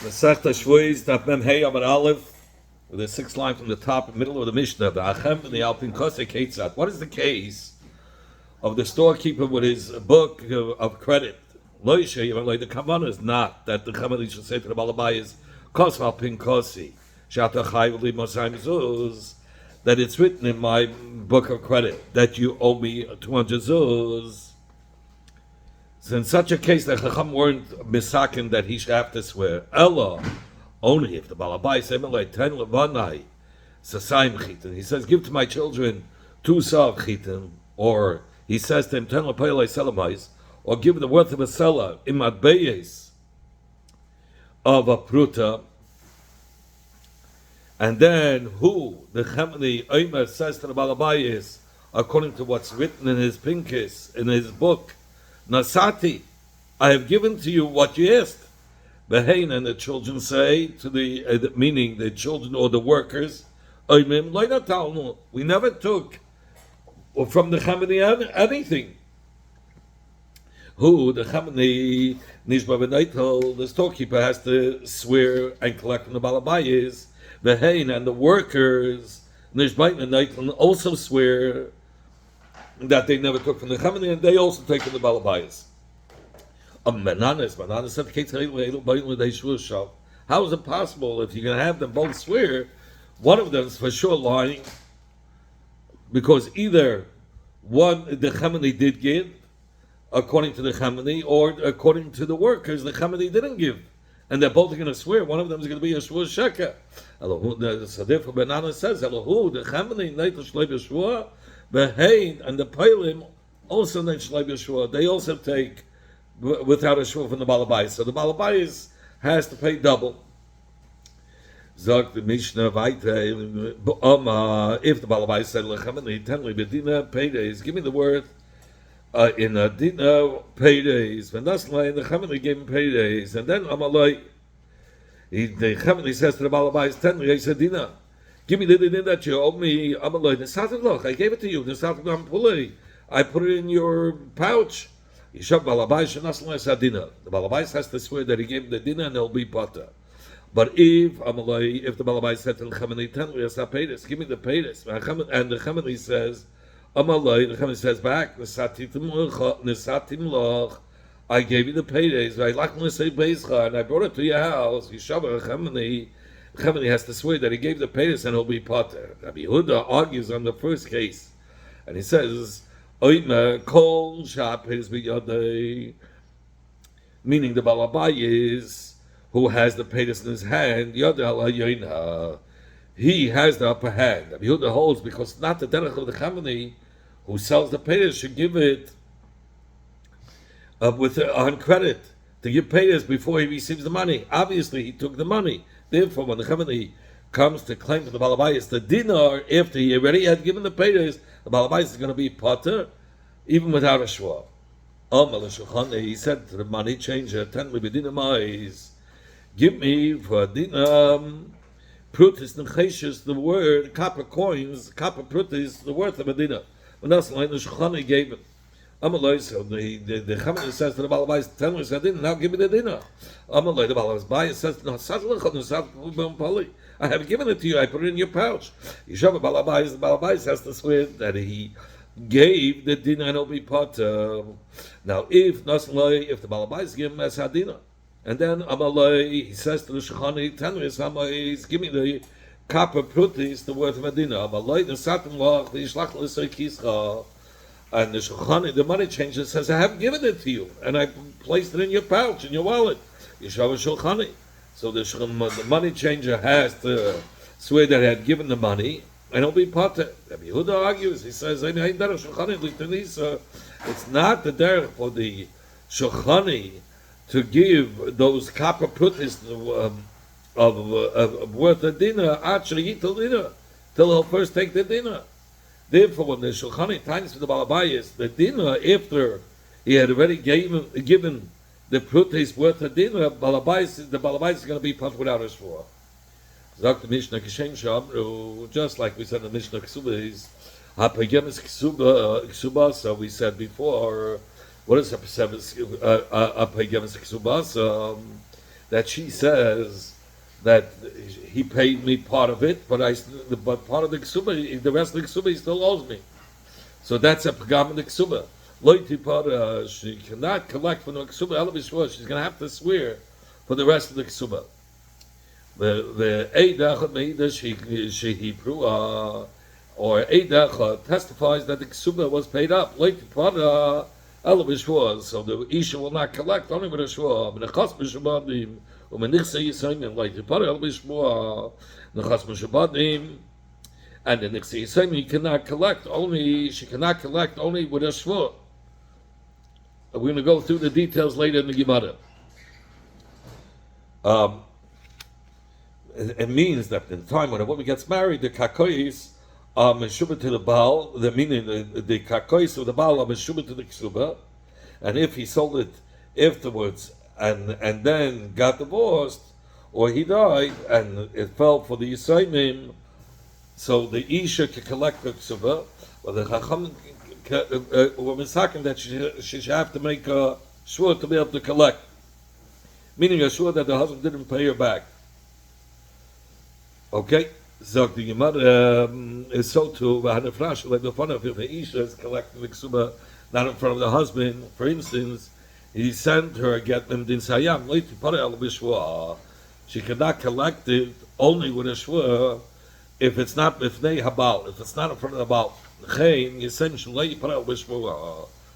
Masechta Shvuos, Daf Mem Hey Amar Aleph, with the sixth line from the top, middle of the Mishnah. V'achem and the Alpin Kosek Eitzat. What is the case of the storekeeper with his book of credit? Lo Yishay, the Kavanah is not that the Kavanah should say to the Balabai is Kos Alpin Kosi Shata Chai V'li Mosayim Zuz, that it's written in my book of credit that you owe me 200 zuz. So in such a case, the Chacham weren't misakin that he should have to swear. Ella, only if the Balabai said, ten levanai, sasayim chitin. He says, give to my children 2 sav chitin, or he says to him, ten lepayalai selamais, or give the worth of a selah, imad beyes, of a pruta. And then who, the Omer says to the Balabai is, according to what's written in his pinkis, in his book, Nasati, I have given to you what you asked. Behain, and the children say to the meaning the children or the workers, we never took from the Chamani anything. Who the Chamani Nishba B'Naitel, the storekeeper has to swear and collect from the Balabai is Behain, and the workers Nishba B'Naitel also swear that they never took from the Chamani, and they also take from the Balabayas. Mananas said, how is it possible if you're going to have them both swear, one of them is for sure lying, because either one the Chamani did give, according to the Chamani, or according to the workers, the Chamani didn't give. And they're both going to swear. One of them is going to be a Shvua Sheka. So therefore, Banana says, the Chamani, Shvua, Behain, and the Pailim also they also take without a shvua from the Balabais. So the Balabais has to pay double. Zog the Mishnah Vaite, if the Balabais said Lechamani, tenly bedina paydays, give me the word in a dina paydays. When that's like the Chamani gave him paydays, and then Amalai, the Chamani says to the Balabais, tenly I said dina. Give me the din that you owe me. I gave it to you. I put it in your pouch. The Balabais has to swear that he gave him the dinner and it'll be butter. But if the Balabais said to the Chamani, give me the paydas. And the Chamani says, the Chamani says back, I gave you the paydays. And I brought it to your house. Chamani has to swear that he gave the paydas and he'll be potter. Rabbi Yehuda argues on the first case, and he says, "Oimer kol shapes b'yadei," meaning the Balabai is who has the paydas in his hand. Yada he has the upper hand. Rabbi Yehuda holds because not the derech of the Chamani who sells the paydas should give it on credit to give paydas before he receives the money. Obviously, he took the money. Therefore, when the Chamani comes to claim to the Balabais the dinar, after he already had given the paydas, the Balabais is going to be potter, even without a shua. He said to the money changer, give me for dinar, prutis necheshes, the word, copper coins, copper prutis, the worth of a dinar. When that's like the Shulchan gave it. So the Chamani says to the Balabais, tell me I didn't, now give me the dinner. The Balabais says, no, I have given it to you, I put it in your pouch. The Balabais has to swear that he gave the dinner and it'll be pot. Now, if the Balabais give him as a dinner, and then he says to the Shechani, tell me, give me the copper prutis, the worth of a dinner. And the Shulchan, the money changer, says, I haven't given it to you, and I placed it in your pouch, in your wallet. Shavous Shulchan. So the money changer has to swear that he had given the money, and it'll be potter. Rabbi Yehuda argues, he says, it's not the derech for the Shulchan to give those copper prutis of worth a dinner, actually till dinner, till he'll first take the dinner. Therefore, when the Shulchan times for the Balabayas, the dinner after he had already given the prutis worth of dinner, the Balabais is going to be pumped without a shvua. Zok the Mishnah Kishem Shamru, just like we said in the Mishnah Ksuba is Hapagemis Ksuba. So we said before, what is Hapagemis Ksuba? that she says that he paid me part of it, but part of the ksuba, the rest of the ksuba, he still owes me. So that's a pagam in the ksuba. Loiti para, she cannot collect from the ksuba. She's going to have to swear for the rest of the ksuba. The eidach meida she Hebrew or eidach testifies that the ksuba was paid up. Loiti para. So the Isha will not collect only with a shua, but the chas b'shabadim, u'menichse yisayim, like the pari al b'shua, the chas b'shabadim, and the nichse yisayim, she cannot collect only with a shua. We're going to go through the details later in the Gemara. It means that in the time when a woman gets married, the kakois are meshubah to the Baal, the meaning the kakois of the Baal are meshubah to the ksuba, and if he sold it afterwards and then got divorced, or he died and it fell for the Yisraelim, so the Isha can collect the ksuba, or the Chacham were misakim that she should have to make a shua to be able to collect, meaning a shua that the husband didn't pay her back. Okay? So the Gemara is so too, like the fun of if the Isha is collecting the ksuba not in front of the husband, for instance, he sent her a get them din sayam, she cannot collect it only with a shua if it's not b'fnei habal, if it's not in front of the Baal.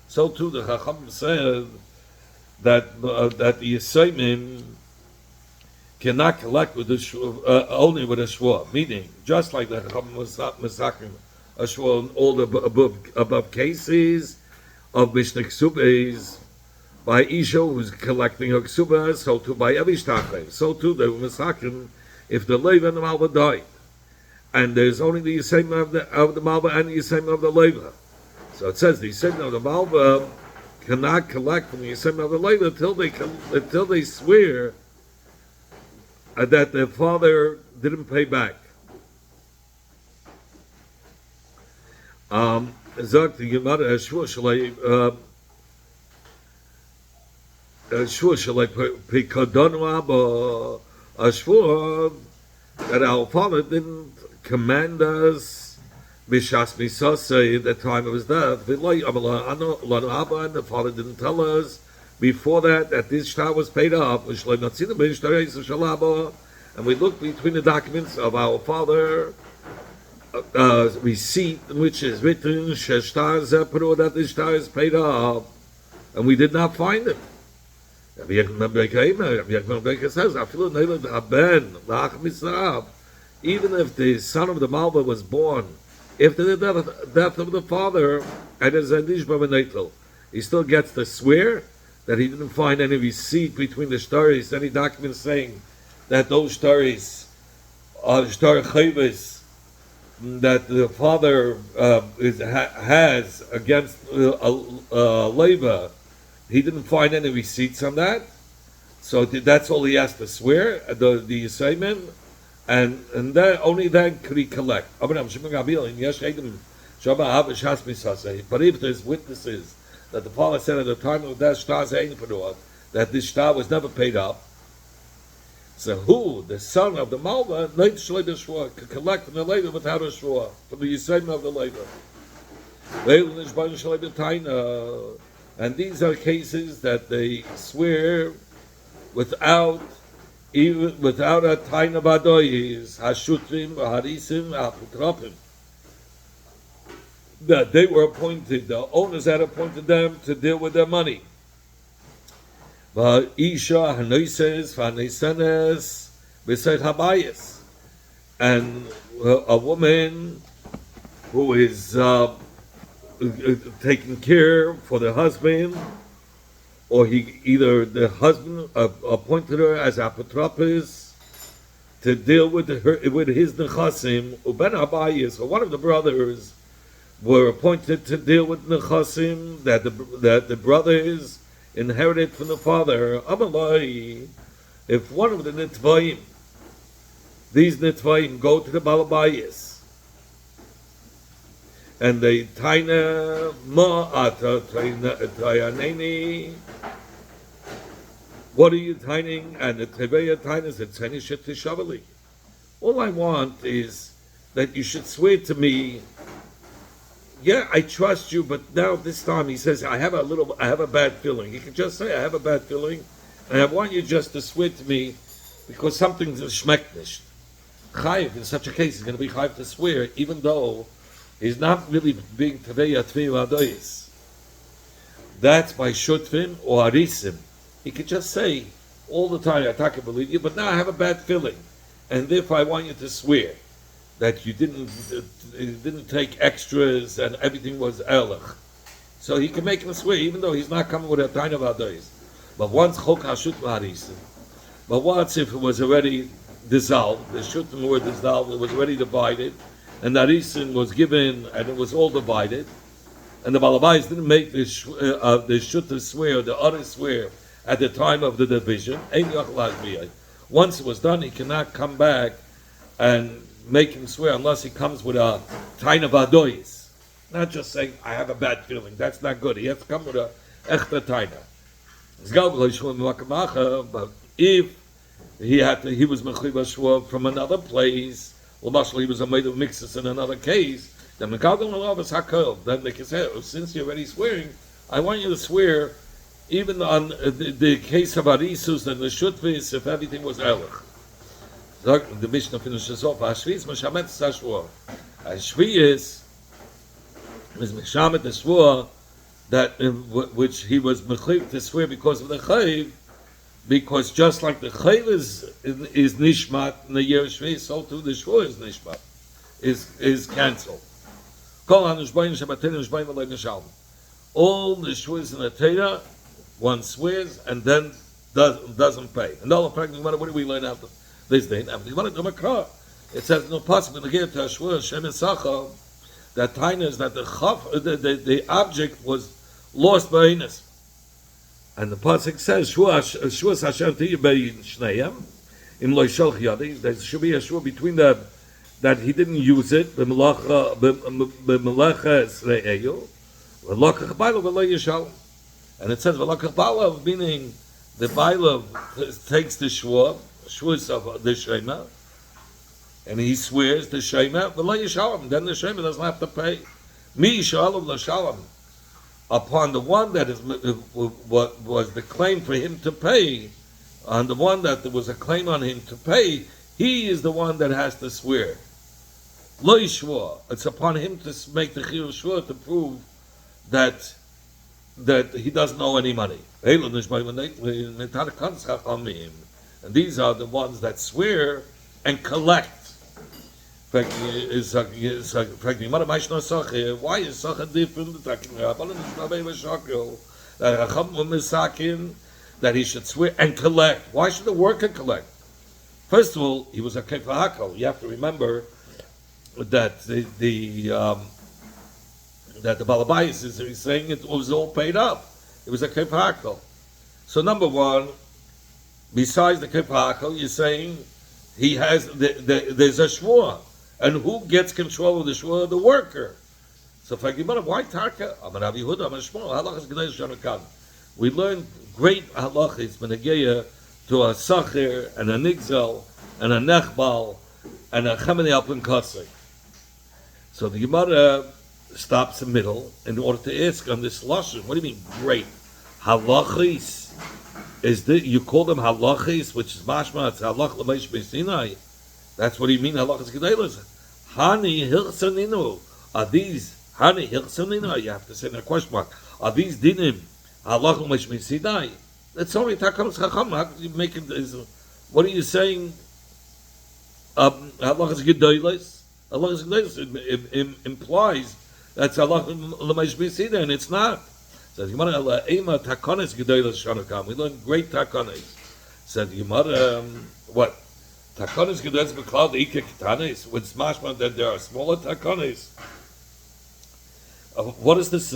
So too the Chacham said that that the Yisayim cannot collect with the only with a shua, meaning just like the Chacham was masaking a shua in all the above cases of Mishnah Ksubas by Isha who's collecting her Ksubas, so too by Evishtachem, so too they were masaking if the Leva and the Malva died, and there's only the Yisayim of the Malva and the Yisayim of the Leva. So it says the Yisayim of the Malva cannot collect from the Yisayim of the Leva until they swear that their father didn't pay back. Zog the Gemara Shua Shalei Pikadonu Abba Ashua that our father didn't command us Bishas Misase at the time of his death. And the father didn't tell us before that this shtar was paid up. And we looked between the documents of our father receipt in which is written that this shtar is paid up, and we did not find it. Says, even if the son of the Malva was born after the death of the father, and as he still gets to swear that he didn't find any receipt between the stories, any documents saying that those stories are shtar Shavous that the father has against Leva. He didn't find any receipts on that, so that's all he has to swear. The Yisayim, and then only then could he collect. But if there's witnesses that the father said at the time of that shtar that this shtar was never paid up, so who, the son of the Malva, could collect from the Leva without a shua, from the Yisayim of the Leva. And these are cases that they swear without a taina badoyis, hashutrim, harisim, aputropim. That they were appointed, the owners had appointed them to deal with their money. But Isha hanoises, fanesenes, beside habayis, and a woman who is taking care for the husband, or either the husband appointed her as apotropis to deal with his nechasim, uben habayis, or one of the brothers were appointed to deal with nechasim that the brothers inherited from the father. Amalai, if one of the nitvayim, these nitvayim go to the balabayis, and they taina ma ata tayaneni, What are you tining? And the Teveya tines the tiny shit to Shavali. All I want is that you should swear to me. Yeah, I trust you, but now this time he says I have a bad feeling. He can just say I have a bad feeling, and I want you just to swear to me because something's schmeckt nicht. Chayiv, in such a case, he's going to be chayiv to swear, even though he's not really being Teveya Tvei Vadoyis. That's by Shutvin or Arisim. He could just say all the time, I can believe you, but now I have a bad feeling, and therefore I want you to swear that you didn't take extras and everything was erlich. So he can make him swear, even though he's not coming with a time of Adois. But once Chok HaShut Harisim, but once if it was already dissolved, the Shutim were dissolved, it was already divided, and the Harisim was given, and it was all divided, and the Balabais didn't make the Shutim swear, the other swear, at the time of the division. Once it was done, he cannot come back and make him swear unless he comes with a tain of adois. Not just saying, I have a bad feeling. That's not good. He has to come with a echte taina. But if he was mechiva shua from another place, or he was a made of mixes in another case, then they can say, oh, since you're already swearing, I want you to swear even on the case of Arisus and the Shutvis, if everything was Erlich. The Mishnah finishes off, Hashviz Meshamet Sashua. Hashviz is Meshamet the Shua, that which he was mechiv to swear because of the Chayiv, because just like the Chayiv is Nishmat in the year of Shviz, so too the Shua is Nishmat, is cancelled. All the Shuas in the Torah, one swears and then doesn't pay. And all the practicing, what do we learn after this day? It says no possible to get to Ashua Shem Esacha that time is that the object was lost by Ines. And the pasuk says Shua Hashem Tiyibei Shneim Im Lo Yishalch Yadi. There should be a shua between them that he didn't use it. B'melacha Esre'eyu V'lokach Bailav V'lo Yishal. And it says V'lokach Bailav, meaning the Bailav takes the shua of the Shema, and he swears the Shema V'lo Yishalom. Then the Shema doesn't have to pay. Mi Yishalom L'Shalom. Upon the one that is what was the claim for him to pay, on the one that there was a claim on him to pay, he is the one that has to swear. Lo yishvua. It's upon him to make the chiyuv shvua to prove that he doesn't owe any money. And these are the ones that swear and collect. In fact, why is Sacha different? That he should swear and collect. Why should the worker collect? First of all, he was a kefahakal. You have to remember that the Balabais is saying it was all paid up. It was a kefahakal. So number one, besides the kefahakal, you're saying he has there's a shvua. And who gets control of the shvua? The worker. So why taka? We learn great halachis benegeya to a sacher and a nigzel and a nechbal and a chemeni alpin kasei. So the Gemara stops in the middle in order to ask on this lashon. What do you mean great halachis? You call them halachis, which is mashma? It's halach l'meish b'sinai. That's what you mean halachis gedalos. Hani hilchsaninu. Are these hani hilchsaninu? You have to say in a question mark. Are these dinim? That's only Takanos Chacham. How could you make it? What are you saying? Allah is Gedolos. Allah is Gedolos. It implies that's Allah L'Maish B'Sida, and it's not. Says Gemara, Ema Takanos Gedolos Shanakam. We learn great Takanos. Said Gemara, what? Takanos Gedolos B'Klal Ike Ketanes. With Smashman that there are smaller Takanos. What is this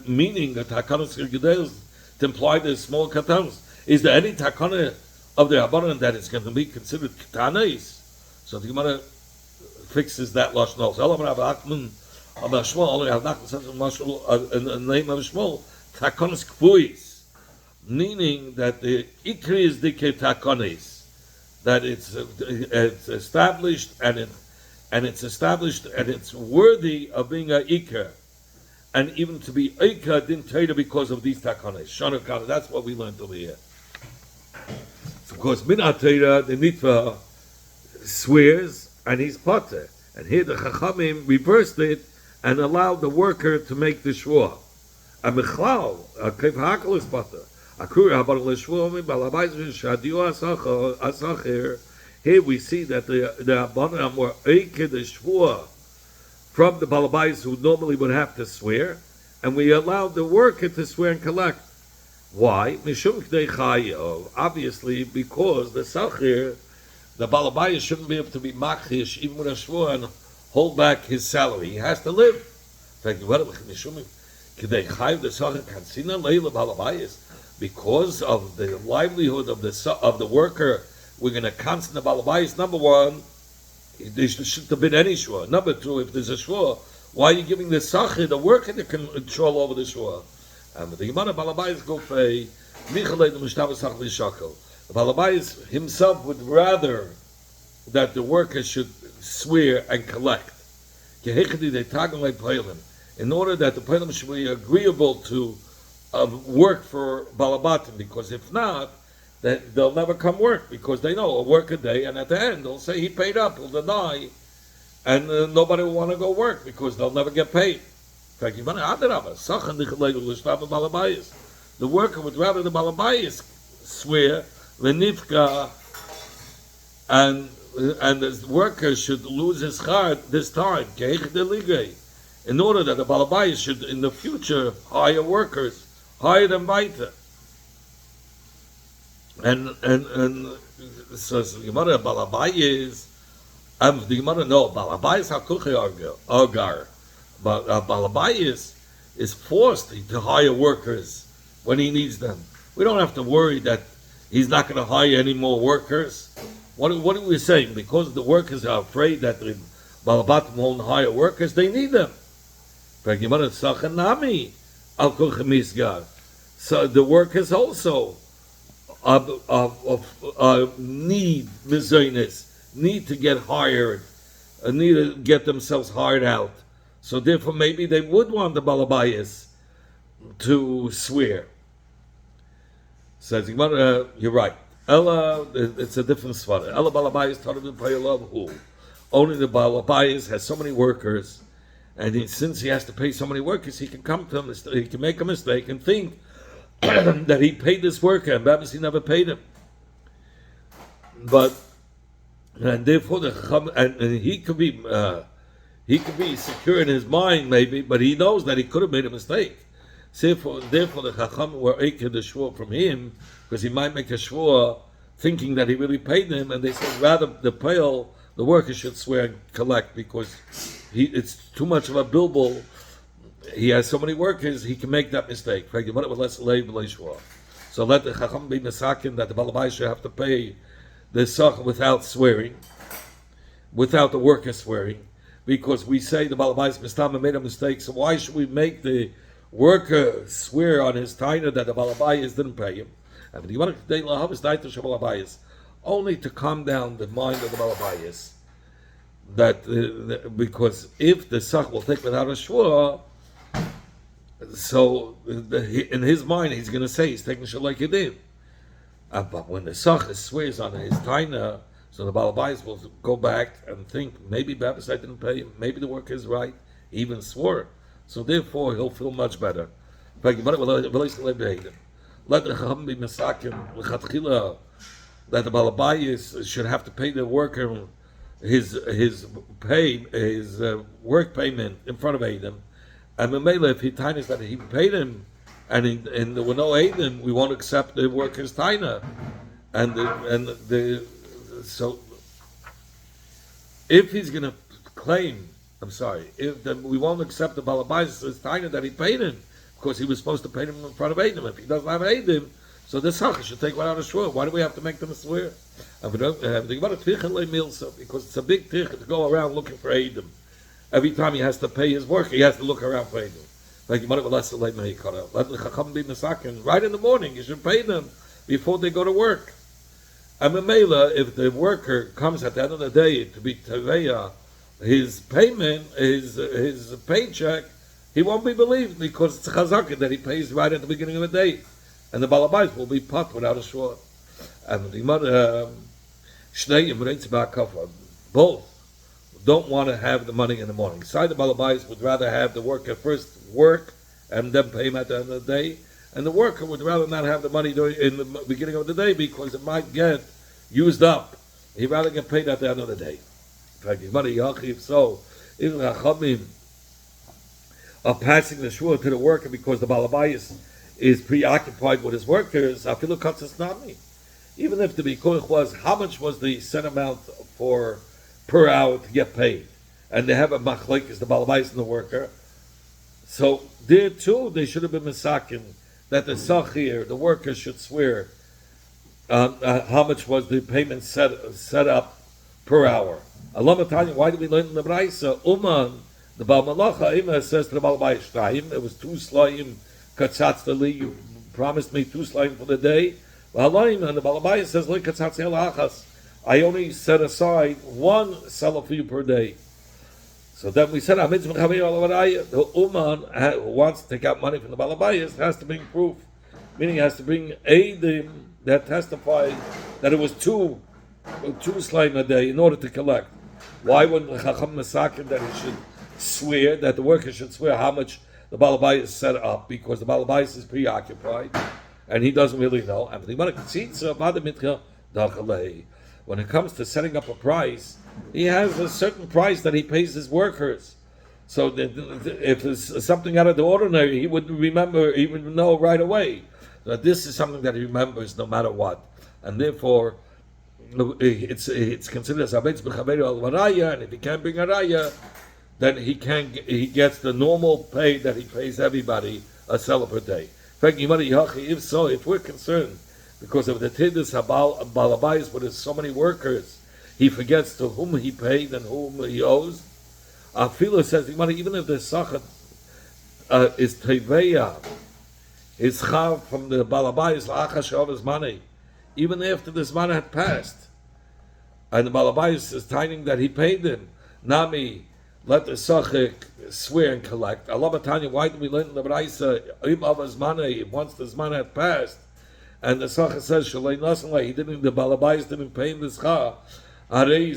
meaning that takanos gedelos to imply there's small katanos? Is there any takana of the Rabbanan that is going to be considered katanos? So the Gemara fixes that lashon also. In the name of Shmuel, takanos kfuis. meaning that the ikri is the ketakonis, that it's established and it's established and it's worthy of being a ikr, and even to be ikr didn't tell because of these takonis. Shana, that's what we learned over here. Of course, min atayra the mitva swears and he's potter, and here the chachamim reversed it and allowed the worker to make the shvua. A mechlal, a kev hakol is potter. Here we see that the Abanam were Eike the Shvua from the Balabais who normally would have to swear, and we allowed the worker to swear and collect. Why? Obviously, because the Sachir, the Balabais shouldn't be able to be Machish even with a Shvua and hold back his salary. He has to live. Because of the livelihood of the worker, we're going to constant the balabais. Number one, there shouldn't have been any shua. Number two, if there's a shua, why are you giving the sachir, the worker, the control over the shua? And the Yemana balabais go pay michalei the mushtava sach l'shakel. The balabais himself would rather that the worker should swear and collect. In order that the Peilim should be agreeable to work for Balabatim, because if not, they'll never come work, because they know a work a day, and at the end they'll say he paid up, he'll deny, and nobody will want to go work because they'll never get paid. In fact, the worker would rather the Balabayis swear, Lenifka, and the worker should lose his heart this time, in order that the Balabayis should in the future hire workers. Higher than weiter. And so the Gemara Balabayis, the Gemara no Balabayis hakuchi argar, but Balabayis is forced to hire workers when he needs them. We don't have to worry that he's not going to hire any more workers. What are we saying? Because the workers are afraid that the Balabatim won't hire workers, they need them. The Gemara Sachanami. So the workers also need mizaynis, need to get hired, need to get themselves hired out. So therefore, maybe they would want the balabayas to swear. Says you're right. Ella, it's a different svara. Ella balabayas taught him to pray love who. Only the balabayas has so many workers. And since he has to pay so many workers, he can come to him, he can make a mistake and think that he paid this worker, and perhaps he never paid him. And therefore, he could be secure in his mind, maybe, but he knows that he could have made a mistake. Therefore, the Chacham were Eike the shvua from him, because he might make a shvua thinking that he really paid them, and they said rather the worker should swear and collect, because it's too much of a bilbul. He has so many workers, he can make that mistake. So let the Chacham be mesakin that the Balabai should have to pay the sach without swearing, without the worker swearing, because we say the Balabai Mistama made a mistake, so why should we make the worker swear on his taina that the Balabai didn't pay him? Only to calm down the mind of the Balabai. That because if the sach will take without a shvua, so in his mind he's going to say he's taking shul like he did. But when the sach swears on his taina, so the balabais will go back and think maybe Babas I didn't pay him, maybe the worker is right, he even swore. So therefore he'll feel much better. Let the chacham be mesakim that the balabais should have to pay the worker his work payment in front of Adam, and Mamela, if he tainas that he paid him, and there were no Adam, we won't accept the worker's taina, so if he's going to claim, we won't accept the balabais taina that he paid him because he was supposed to pay him in front of Adam. If he doesn't have Adam, so the sach should take one out of shvur. Why do we have to make them swear? Because it's a big tichet to go around looking for Adam. Every time he has to pay his worker, he has to look around for Adam. Like you might have less late may cut out. Let the chacham be misakin right in the morning. You should pay them before they go to work. And Mamela, if the worker comes at the end of the day to be teveya, his payment, his paycheck, he won't be believed because it's chazaka that he pays right at the beginning of the day, and the balabais will be put without a shore. And the mother, both don't want to have the money in the morning. Side the balabais would rather have the worker first work and then pay him at the end of the day, and the worker would rather not have the money in the beginning of the day because it might get used up. He'd rather get paid at the end of the day. So, if Chachamim are passing the shua to the worker because the balabayis is preoccupied with his workers, afilu katzas nami. Even if the bikuch was how much was the set amount for per hour to get paid, and they have a machlekes the balabayis and the worker, so there too they should have been misakin that the sachir, the worker, should swear how much was the payment set up per hour. Allah Matanya, why do we learn in the Braisa? Uman, the Baal Malacha, Ima says to the Baal Bayishtayim, it was 2 slayim katzatztali, you promised me 2 slayim for the day. And the Baal Bayis says, I only set aside 1 seller for you per day. So then we said, the Uman who wants to take out money from the Baal Bayis has to bring proof, meaning he has to bring Eidim that testify that it was 2 slayim a day in order to collect. Why wouldn't the Chacham Masakin that he should swear, that the worker should swear how much the Balabais is set up, because the Balabais is preoccupied and he doesn't really know. When it comes to setting up a price, he has a certain price that he pays his workers. So if it's something out of the ordinary, he would remember, he would know right away that this is something that he remembers no matter what. And therefore, it's considered as Abetz B'Chaveru al Varaya, and if he can't bring a raya, then he gets the normal pay that he pays everybody, a seller per day. If so, if we're concerned because of the Tiddus Balabais, where there's so many workers, he forgets to whom he paid and whom he owes. Afila says, even if the Sachat is Teveya, is Chav from the Balabais, La'achas Shavous money, even after this man had passed, and the Balabais is telling that he paid him, Nami, let the Sachik swear and collect. Allah Batanya, why do we learn in the Braisa, Ibava's money, once this man had passed, and the Sachik says, Shalay Nasanlay, he didn't, the Balabais didn't pay him this Chah, he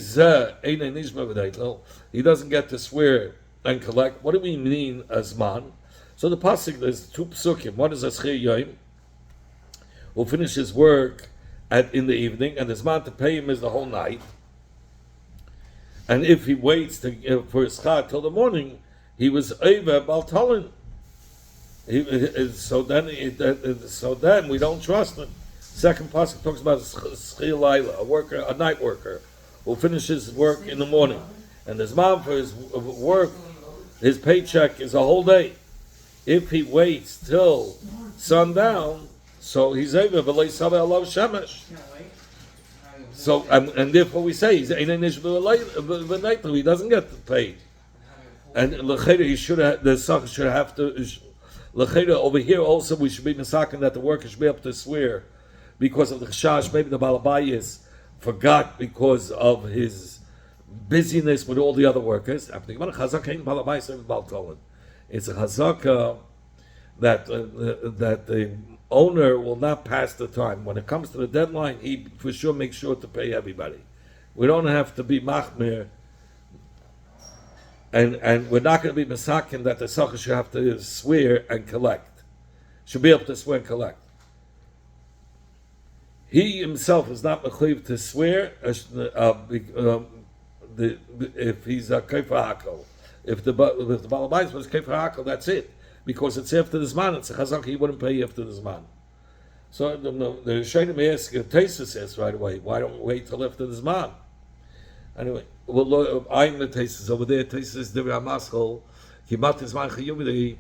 doesn't get to swear and collect. What do we mean as man? So the pasuk, there's 2 psukim. One is Aschir Yom, who finishes work in the evening, and his man to pay him is the whole night. And if he waits for his schar till the morning, he was over Baltalin. So then we don't trust him. Second pasuk talks about Schir Laila, a night worker, who finishes work in the morning, and his man for his work, his paycheck is a whole day. If he waits till sundown, so he's over v'lei saveh alav shemesh. So and therefore we say he doesn't get paid, and l'cheda he should have, the sach should have to l'cheda over here also we should be misaken that the worker should be able to swear because of the chashash. Maybe the balabayis forgot because of his busyness with all the other workers. It's a chazaka that the owner will not pass the time. When it comes to the deadline, he for sure makes sure to pay everybody. We don't have to be machmir, and we're not going to be masakin that the sucker should have to swear and collect. Should be able to swear and collect. He himself is not mechuyev to swear if he's a keifer hakol. If the balabais was keifer hakol, that's it. Because it's after the zman, it's a chazak, he wouldn't pay after the zman. So the Shainim ask, Taisa says right away, why don't we wait till after the zman? Anyway, well, I'm the Taisa over there. Taisa says, Divya Maschol, Kimat Zman Chayumidi,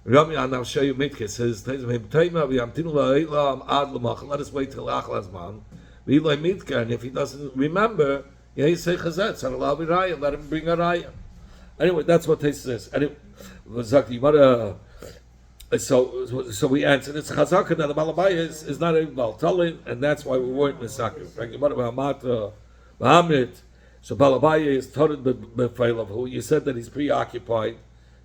Rami Anav Shayu Mitke says, Taisa Tema, Viamtinu La'ilam Ad Lamach, let us wait till Achla Zman. V'ilai Mitke, and if he doesn't remember, yeah, he say Chazet, Saralav Raya, let him bring a Raya. Anyway, that's what Taisa says. Anyway, Zakti, what So we answered it's chazaka that the balabaya is not a baltalin, and that's why we weren't misakim. So balabaya is toted b'feilav who you said that he's preoccupied.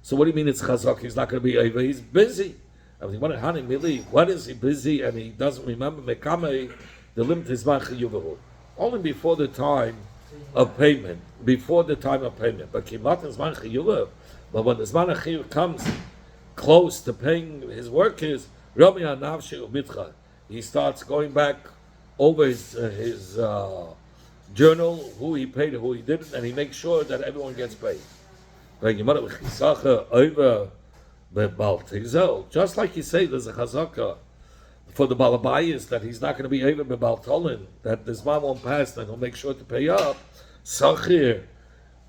So what do you mean it's chazaka? He's not going to be over. He's busy. I mean, what is he busy and he doesn't remember? Mekame the limit is only before the time of payment. Before the time of payment, but kimat is but when the zman achiyuv comes close to paying his workers, he starts going back over his journal, who he paid, who he didn't, and he makes sure that everyone gets paid. Just like you say, there's a chazaka for the balabayas that he's not going to be able to baltolin, that this man won't pass, and he'll make sure to pay up. Sachir,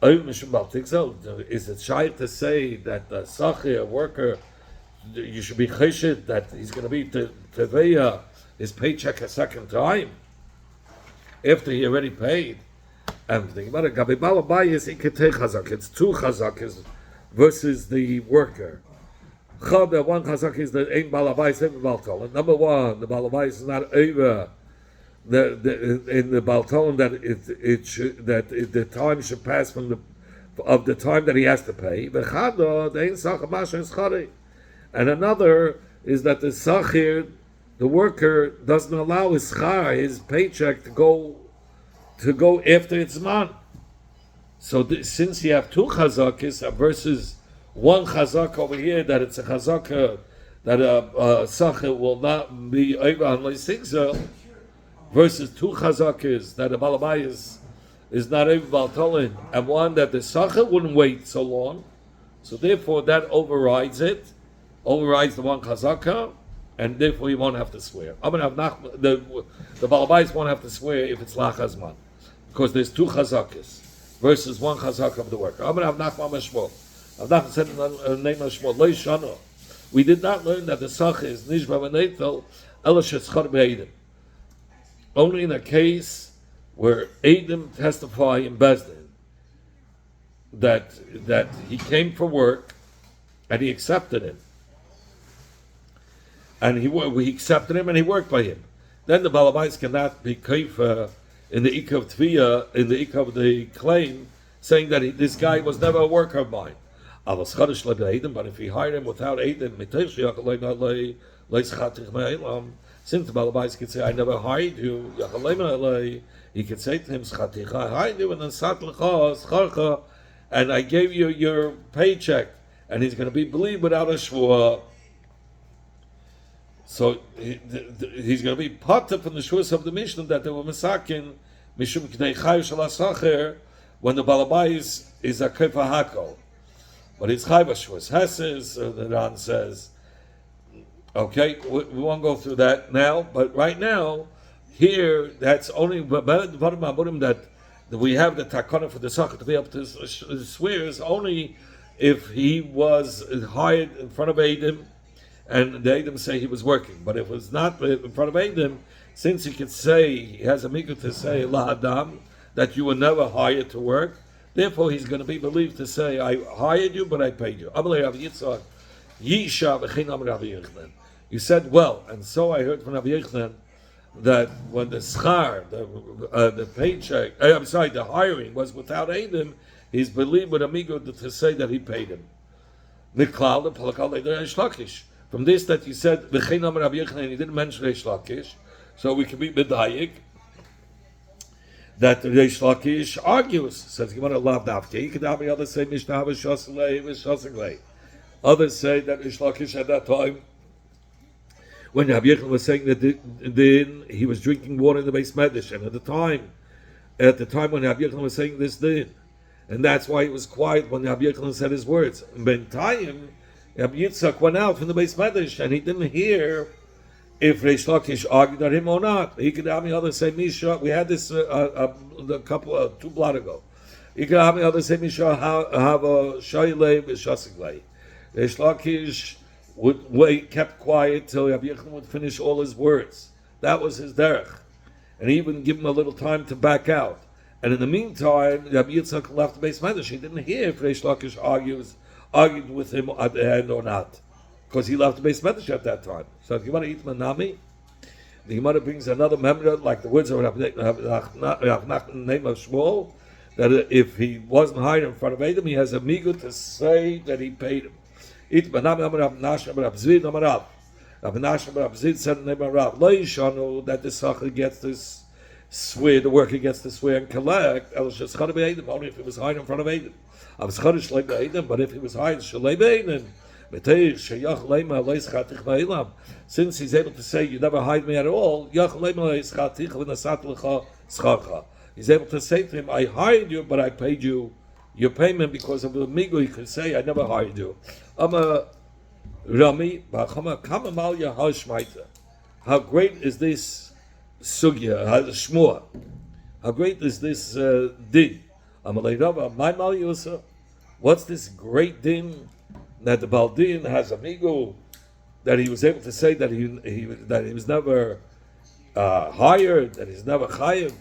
is it shy to say that the sachir worker, you should be cheshit that he's going to be teveya his paycheck a second time after he already paid? And thinking about it, gabi balabayas iketei chazak. It's two chazakas versus the worker. Chada, one chazak is that ain't balabayas ain't baltolin. Number one, the balabayas is not over in the baltolin that the time should pass from the time that he has to pay. And another is that the sachir, the worker, doesn't allow his schar, his paycheck, to go after its man. So since you have two chazakis versus one chazak over here, that it's a chazaka that a sachir will not be over unless sigzal, versus two chazakis that a balabay is not over baltolin, and one that the sachir wouldn't wait so long. So therefore that overrides the one chazaka, and therefore you won't have to swear. The balabais won't have to swear if it's lachazman, because there's two chazakis versus one chazaka of the worker. We did not learn that the sachir is nishba v'neitel ela shetzchar be'edim. Only in a case where Adam testify in Bezdin that he came for work and he accepted him. And we accepted him and he worked by him. Then the balabais cannot be kaifa in the ikh of tviya, in the ikh of the claim, saying that this guy was never a worker of mine. But if he hired him without Adam, since the balabais could say, I never hired you, he could say to him, I hired you and I gave you your paycheck, and he's going to be believed without a shvua. So he's going to be potter from the shvuas of the Mishnah that they were masakin mishum k'nei chayu shel hasacher when the balabais is a kefa hakol, but it's chayu shvuas heses. The Ran says, okay, we won't go through that now, but right now here that's only that we have the takana for the sacher to be able to swear is only if he was hired in front of Adam. And the Adam say he was working, but if it was not in front of Adam, since he could say, he has a migu to say la adam, that you were never hired to work, therefore he's going to be believed to say, I hired you, but I paid you. You said, well, and so I heard from Rabbi Yochanan that when the schar, the paycheck, the hiring was without Adam, he's believed with a migu to say that he paid him. From this that you said, V'chein Amar Rabbi Yochanan, you didn't mention Reish Lakish, so we can be medayik that Reish Lakish argues. Says Gemara Lav Davke. You could have the others say Mishnah V'Shasalei V'Shasalei. Others say that Reish Lakish at that time, when Rabbi Yochanan was saying that then he was drinking water in the base medish, and at the time when Rabbi Yochanan was saying this din, and that's why he was quiet when Rabbi Yochanan said his words. Ben Tayim, Rabbi Yitzchak went out from the base medrash and he didn't hear if Reish Lakish argued at him or not. He could have the others say Misha. We had this a couple 2 blot ago. He could have the others say Misha have a shaylei v'shasiglei. Reish Lakish would wait, kept quiet till Rabbi Yochanan would finish all his words. That was his derech, and he even give him a little time to back out. And in the meantime, Rabbi Yitzchak left the base medrash. He didn't hear if Reish Lakish argued with him at the end or not. because he left the base medrash at that time. So the Gemara eat manami. The Gemara brings another member, like the words of name of Shmuel, that if he wasn't hired in front of Adam, he has a migu to say that he paid him. Eat manami amar Rab Nashon amar Rab Zvid amar Rab. Rab Nashon amar Rab Zvid said in the name of Rab, Lo yishanu, that the sacher gets this swear, the worker gets to swear and collect, only if he was hired in front of Adam. But if he was hired, since he's able to say, you never hide me at all, he's able to say to him, I hired you, but I paid you your payment because of the migu. He could say, I never hired you. How great is this sugya, shmua? How great is this din? What's this great din that the Baldin has a migu, that he was able to say that he was never hired, that he's never chayiv?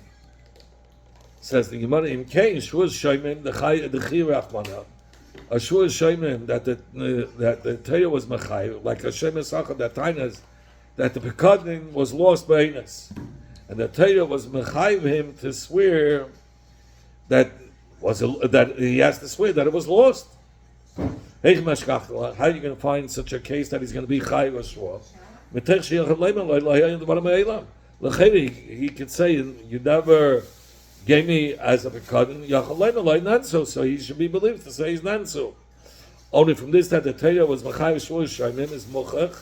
Says the Gemara in Kain, Shua Shaimim the Chirachmana. A Shua Shaimim that the Torah was mechayiv, like a Shem Esachah that Tainas, that the Pekadin was lost by Enes, and the Torah was mechayiv him to swear that he has to swear that it was lost. How are you going to find such a case that he's going to be chayiv or shua? He could say, you never gave me as a pekadin, so he should be believed to say he's nansu. Only from this that the Torah was mechayiv shua shaimim is mochach,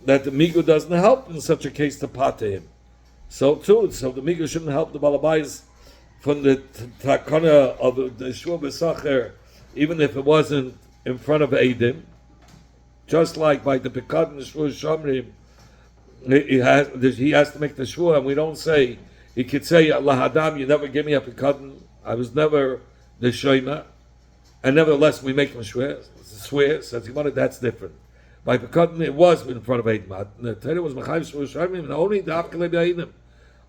that the migu doesn't help in such a case to pata him. So the migu shouldn't help the balabais from the takana of the shua b'sacher, even if it wasn't in front of Eidim, just like by the Pekad and Shua Shamrim, he has to make the Shua, and we don't say, he could say, Allah Adam, you never give me a Pekad, I was never the Shoima, and nevertheless we make him swear, says Gemara, that's different. By Pekad, it was in front of Eidim. The Torah was Mechayiv Shua Shamrim, and only the Afkalei B'Eidim.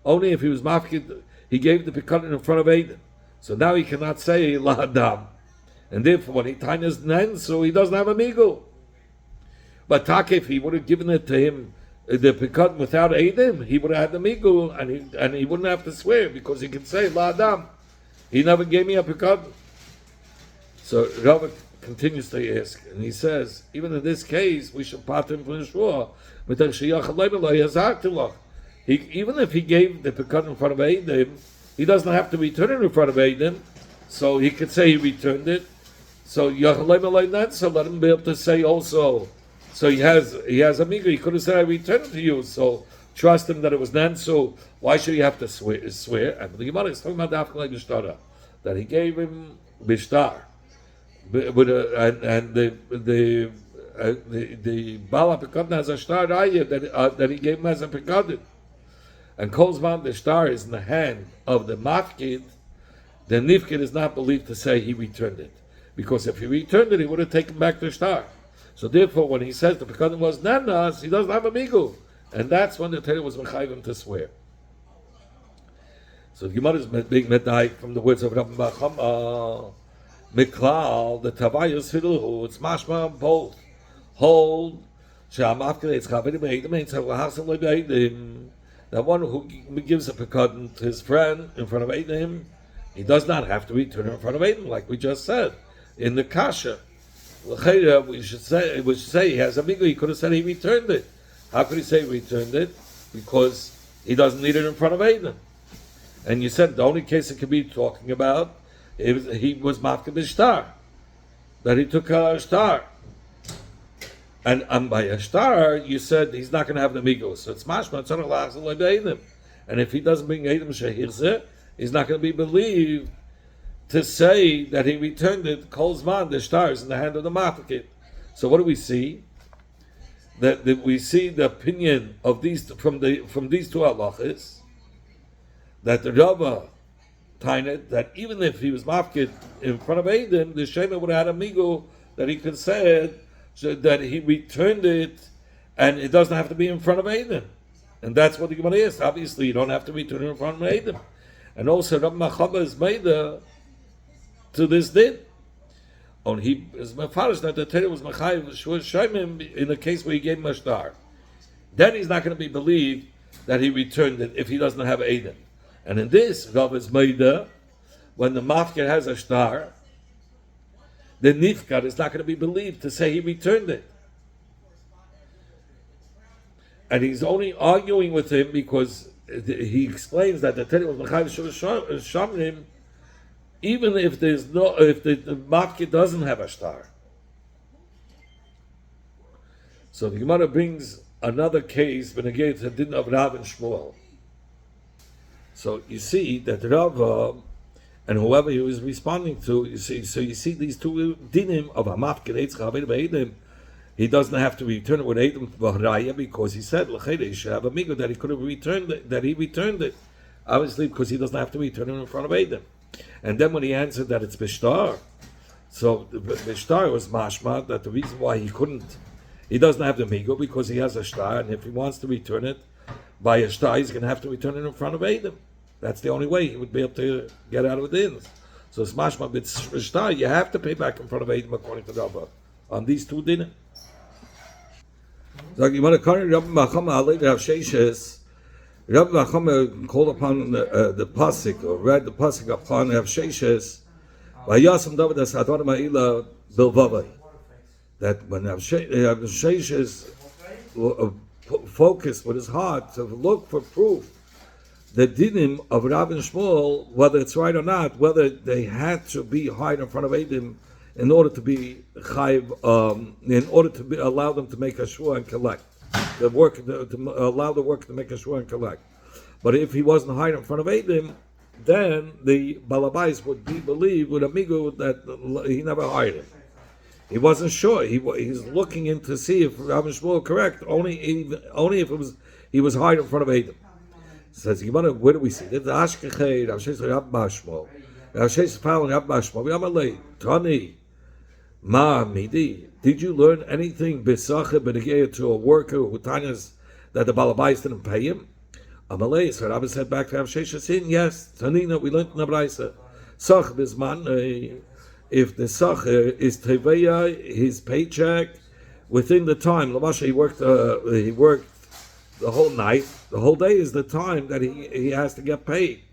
Only if he was Mafkid, he gave the Pekad in front of Eidim. So now he cannot say, Allah Adam. And therefore, when he tainas nen, so he doesn't have a migu. But if he would have given it to him, the pekad without Eidim, he would have had the migu, and he wouldn't have to swear, because he could say, La Adam, he never gave me a pekad. So Rava continues to ask, and he says, even in this case, we should part him from the shua. Even if he gave the pekad in front of Eidim, he doesn't have to return it in front of Eidim, so he could say he returned it. So so let him be able to say also. So he has a migu. He could have said, I returned it to you. So trust him that it was nan. So why should he have to swear? And the Gemara is talking about the Afkalei Bishtar, that he gave him Bishtar, and the Bala Pekadin has a star that he gave him as a Pekadin. And Kolzman, the star is in the hand of the Mafkid. The Nifkid is not believed to say he returned it. Because if he returned it, he would have taken back the star. So therefore, when he says the Pekadin was nanas, he doesn't have a migu. And that's when the Torah was mechayiv him to swear. So the Gemara is being medai from the words of Rabbi Bachama. Miklal, the Tavayos Hiluhu, it's mashma both. Hold, that one who gives a Pekadin to his friend in front of Eidim, he does not have to return in front of Eidim, like we just said in the kasha. We should say he has a migu. He could have said he returned it. How could he say he returned it? Because he doesn't need it in front of Eidim. And you said the only case it could be talking about he was mafked b'shtar, that he took a shtar. And by a shtar, you said he's not going to have the migu. So it's mashma tzarich la'achzor le'eidim. And if he doesn't bring Eidim shehirzeh, he's not going to be believed to say that he returned it. Kolzman, the stars in the hand of the mafkid. So what do we see? That we see the opinion of these from these two halachas, that the Rava tained that even if he was mafkid in front of Eidim, the Shema would have had a migu that he could say that he returned it, and it doesn't have to be in front of Eidim. And that's what the Gemara is. Obviously, you don't have to return it in front of Eidim. And also, Rabbi Machama is made to this din. On he is mafarish that the Torah was machayev shvus shomim in the case where he gave him a star. Then he's not going to be believed that he returned it if he doesn't have Eidim. And in this, Rav is Meida, when the mafkir has a star, the nifkar is not going to be believed to say he returned it. And he's only arguing with him because he explains that the Torah was machayev shvus shomim, even if the mafkir doesn't have a star. So the Gemara brings another case when again the din of Rav and Shmuel. So you see that Rav and whoever he was responding to, you see these two dinim of Hamafkir Eitzcha Beidim. He doesn't have to return it with Eidim V'Haraya because he said L'chayre he should have a migo that he could have returned it, that he returned it, obviously because he doesn't have to return it in front of Eidim. And then when he answered that it's Bishtar, so Bishtar was mashma that the reason why he doesn't have the migo because he has a shtar, and if he wants to return it by a shtar, he's going to have to return it in front of Adam. That's the only way he would be able to get out of the ins. So it's mashma bit shtar. You have to pay back in front of Adam according to Rabba on these two dinim. So you want to call Rabbi Machama later have sheishes. Rabbi Machama called upon the pasuk or read the pasuk upon have sheishes. Vayasam David as Adonai Ma'ila Bilvavai. That when Sheish is focused with his heart to look for proof, the dinim of Rav and Shmuel, whether it's right or not, whether they had to be hide in front of Eidim in order to be chayiv, in order to allow them to make a shua and collect the work, to allow the work to make a shua and collect. But if he wasn't hide in front of Eidim, then the balabais would be believed with amigo that he never hired him. He wasn't sure. He's looking in to see if Rav and Shmuel correct. Only if he was hard in front of Adam. Says, where do we see that? The Ashkechei Rav Sheish Rav Bashmo. Rav Sheish found Rav Bashmo. Yamalei Tani Ma Midi. Did you learn anything besacha b'negei to a worker who tanyas that the balabais didn't pay him? Amalei. So Rabbi said back to Rav Sheish, yes. Tanina, we learned in the Braisa. Sach bisman. If the sacher is teveya, his paycheck within the time. Lamasha, he worked the whole night. The whole day is the time that he has to get paid.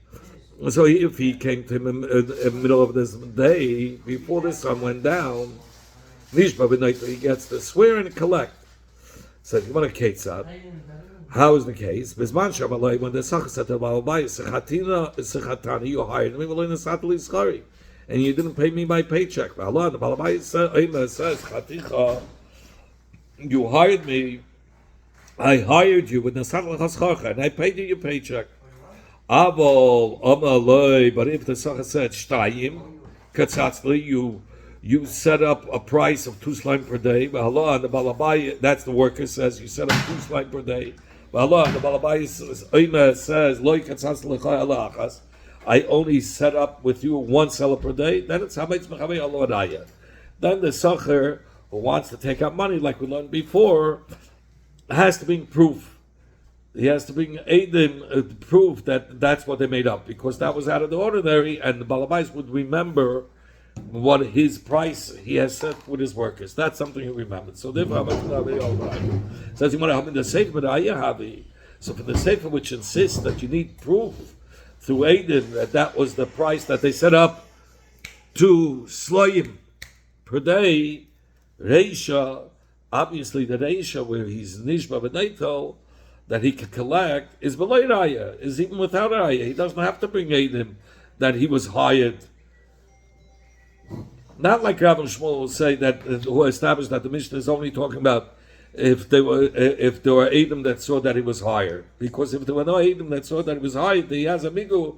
So if he came to him in the middle of this day before the sun went down, nishba b'nayto, he gets to swear and collect. So you want to ketzad. How is the case? Bisman shamalay, when the sacher said to Balabai, sechatani, you hired me, well in the satali schari. And you didn't pay me my paycheck. Allah, the Balabai says, Chaticha, you hired me, I hired you with Nasat L'chascharcha, and I paid you your paycheck. Avol, Amalei, but if the Sacha said, Shtayim, Katzatzli, you set up a price of 2 slime per day. Allah, the Balabai, that's the worker says, you set up 2 slime per day. Allah, the Balabai says, Loi Katzatzli L'chai Alachas, I only set up with you 1 seller per day, then it's Hametz Mechavei Alodaya. Then the Sacher who wants to take out money, like we learned before, has to bring proof. He has to bring Eidim proof that that's what they made up, because that was out of the ordinary, and the Balabais would remember what his price he has set with his workers. That's something he remembered. So therefore, says you want to have in the Sefer Havi. So for the Sefer which insists that you need proof through Eidim that was the price that they set up to Sloyim per day, Reisha, obviously the Reisha where he's Nishba B'Neito, that he could collect, is B'lay Raya, is even without Raya. He doesn't have to bring Eidim that he was hired. Not like Rav and Shmuel will say that, who established that the Mishnah is only talking about if there were Eidim that saw that he was hired, because if there were no Eidim that saw that he was hired, he has a migu,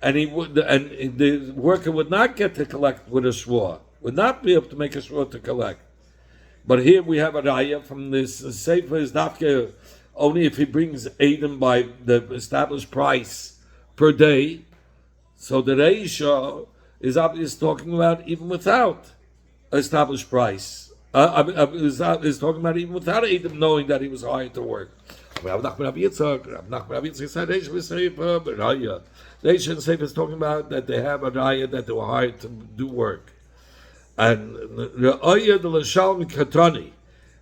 and the worker would not get to collect with a shvua, would not be able to make a shvua to collect. But here we have a raya from this sefer is dafke only if he brings Eidim by the established price per day. So the reisha is obviously talking about even without established price. Is talking about even without Eidim knowing that he was hired to work. Rav Nachman Yitzchak said Reisha and Sefer is talking about that they have a raya that they were hired to do work. And Ra'aya de l'shalmi katrani.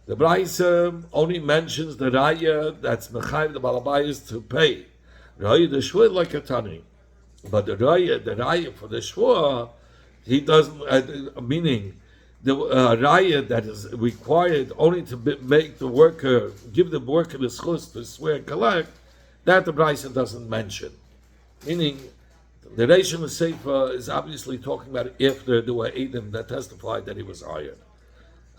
The Braisa only mentions the Raya that's Mechayim the Balabayas to pay. Ra'aya de Shvuah like Katani. But the Raya for the Shvuah, he doesn't, meaning the Raya that is required only to make the worker, give the worker the schus to swear and collect, that the Braisa doesn't mention. Meaning, the Reish in the Sefer is obviously talking about if there were Edom that testified that he was hired.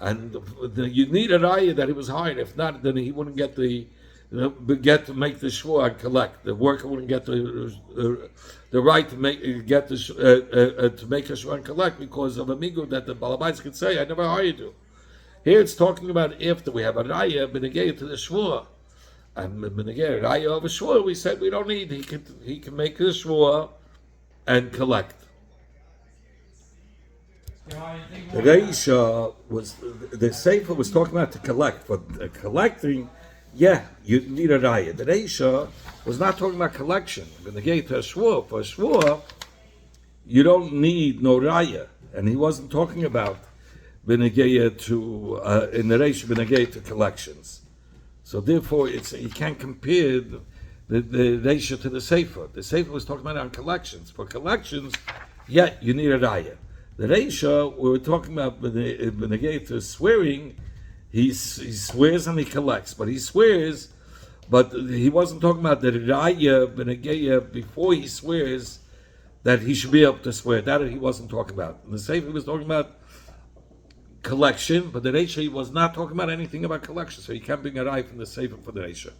And you need a Raya that he was hired. If not, then he wouldn't get get to make the shvua and collect. The worker wouldn't get the right to make to make a shvua and collect because of a migu that the balabais could say, "I never hired you." Here it's talking about if we have a Raya benegay to the shvua. And benegay Raya of a shvua, we said we don't need. He can make a shvua and collect. The Reisha was the Sefer was talking about to collect, but collecting, yeah, you need a Raya. The Reisha was not talking about collection. When they gave to a Shvua, for a Shvua, you don't need no Raya, and he wasn't talking about Benegeya to in the Reisha Benegeya to collections. So therefore, you can't compare the Reisha to the Sefer. The Sefer was talking about on collections. For collections, yeah, you need a Raya. The Reisha, we were talking about Benegay to swearing, he swears and he collects, but he swears, but he wasn't talking about the Raya Benegay before he swears that he should be able to swear. That he wasn't talking about. And the Sefer was talking about collection, but the Reisha was not talking about anything about collection, so you can't bring a Raya from the Sefer for the Reisha.